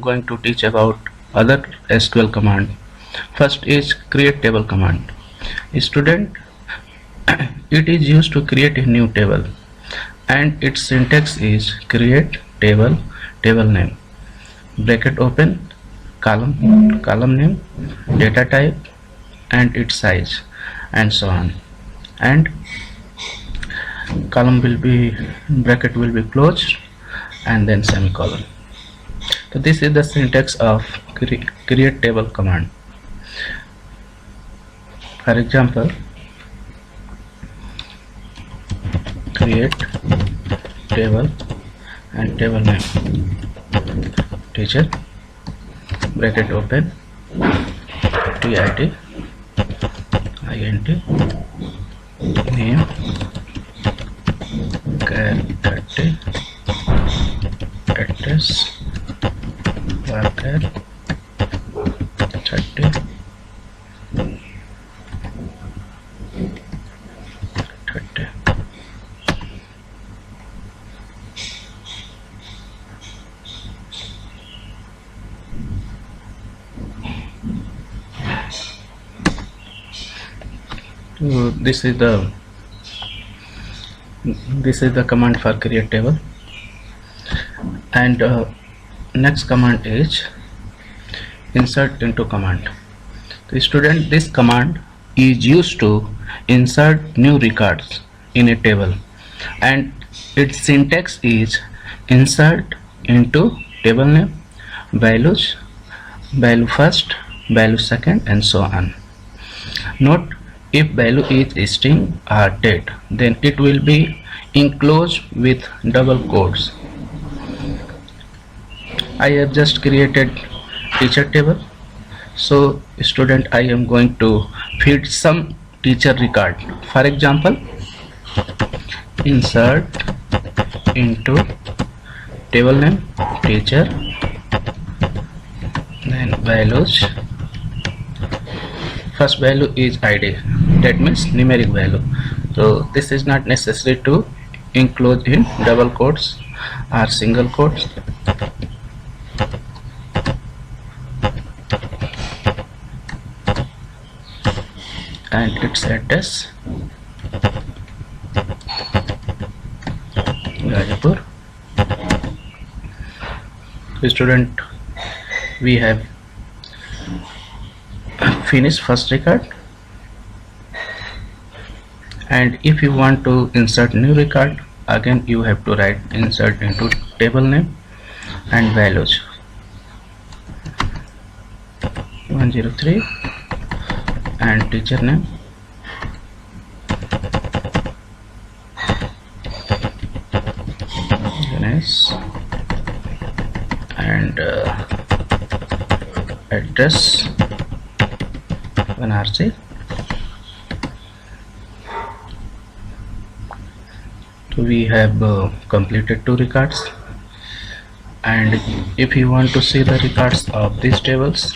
Going to teach about other SQL command. First is create table command. Student, it is used to create a new table and its syntax is create table name, bracket open, column name, data type and its size and so on, and bracket will be closed and then semicolon. So this is the syntax of create table command. For example, create table and table name, teacher, bracket open, TIT, INT, name, char 30, address, worker 30, 30. So this is the command for create table, and next command is insert into command. The student, this command is used to insert new records in a table and its syntax is insert into table name, values, value first, value second and so on. Note, if value is string or date, then it will be enclosed with double quotes. I have just created teacher table. So student, I am going to feed some teacher record. For example, insert into table name, teacher, then values. First value is ID, that means numeric value. So this is not necessary to enclose in double quotes or single quotes. And its address Gajapur. Student, we have finished first record, and if you want to insert new record, again you have to write insert into table name and values 103 and teacher name, Ganesh, and address Banarsi. So we have completed two records, and if you want to see the records of these tables,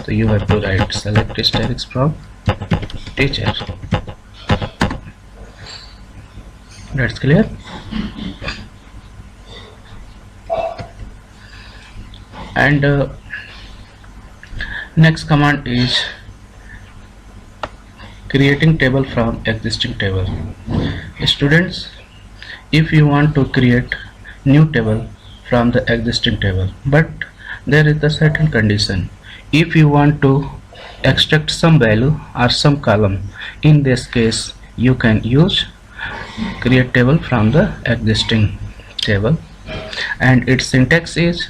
so you have to write select asterisk from teacher. That's clear. And next command is creating table from existing table. Students, if you want to create new table from the existing table, but there is a certain condition. If you want to extract some value or some column, in this case you can use create table from the existing table, and its syntax is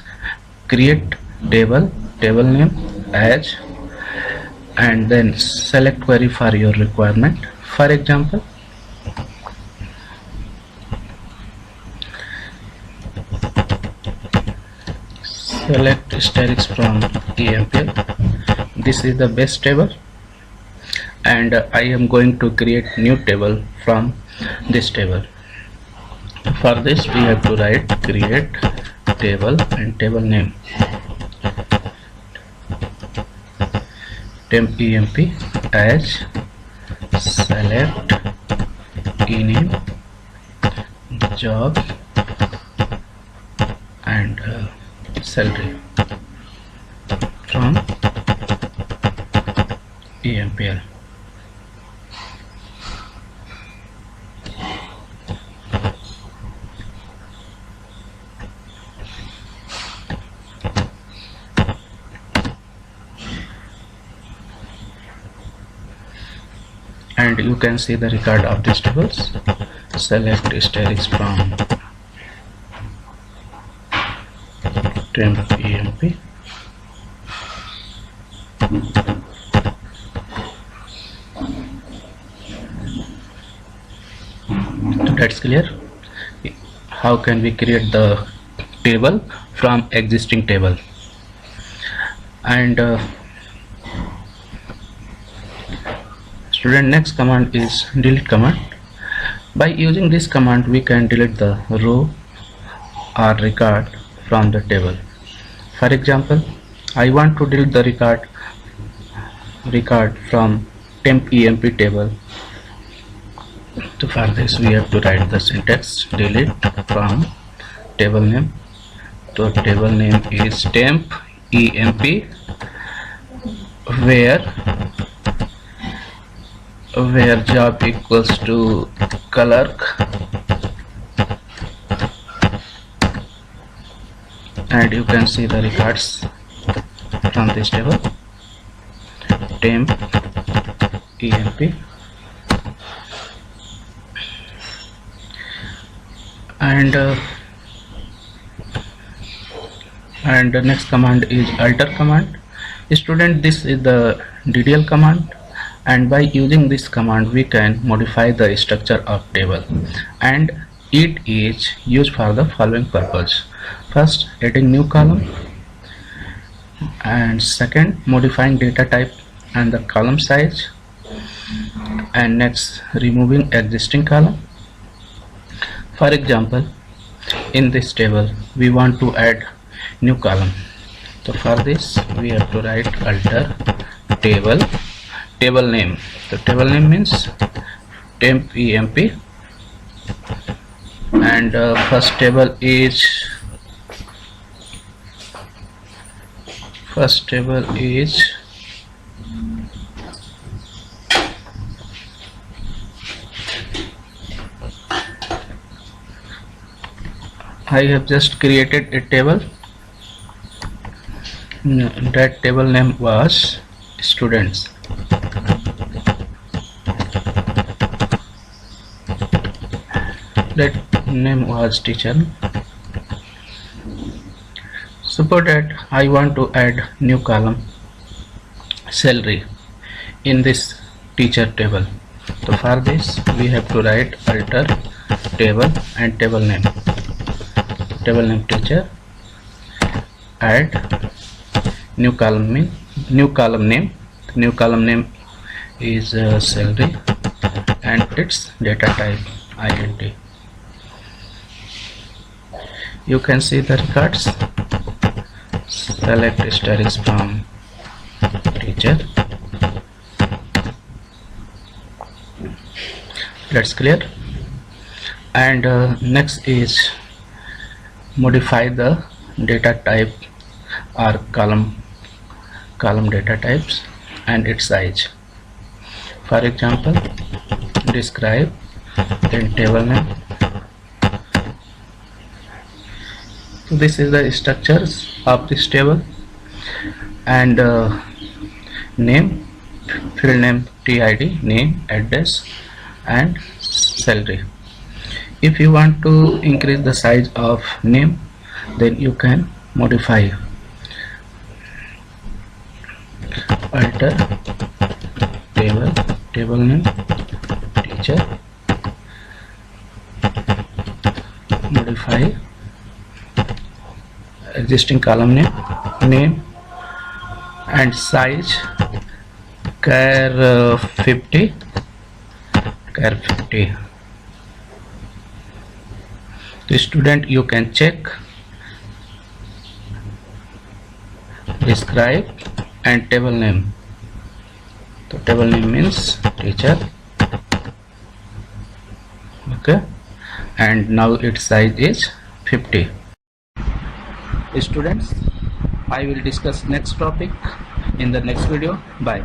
create table name as, and then select query for your requirement. For example, select asterisk from EMPL. This is the best table, and I am going to create new table from this table. For this we have to write create table and table name, temp emp as select ename job and salary. EMPL. And you can see the record of these tables. Select asterisk from temp EMP. That's clear. How can we create the table from existing table? And student, next command is delete command. By using this command we can delete the row or record from the table. For example, I want to delete the record from temp EMP table. So for this we have to write the syntax delete from table name. So table name is temp EMP where job equals to clerk, and you can see the records from this table temp EMP. And the next command is alter command. Student, this is the DDL command, and by using this command we can modify the structure of table, and it is used for the following purpose. First, adding new column, and second, modifying data type and the column size, and next, removing existing column. For example, in this table we want to add new column. So for this we have to write alter table name. So table name means temp EMP, and first table is I have just created a table. That table name was students. That name was teacher. Suppose that I want to add new column salary in this teacher table. So for this we have to write alter table and table name teacher, add new column name is salary, and its data type int. You can see the records. Select asterisk from teacher. That's clear. And next is modify the data type or column data types and its size. For example, describe, then table name. So this is the structures of this table, and name, field name, TID, name, address, and salary. If you want to increase the size of name, then you can modify alter table name teacher, modify existing column name and size char 50. The student, you can check describe and table name. So table name means teacher. Okay, and now its size is 50. Students, I will discuss next topic in the next video. Bye.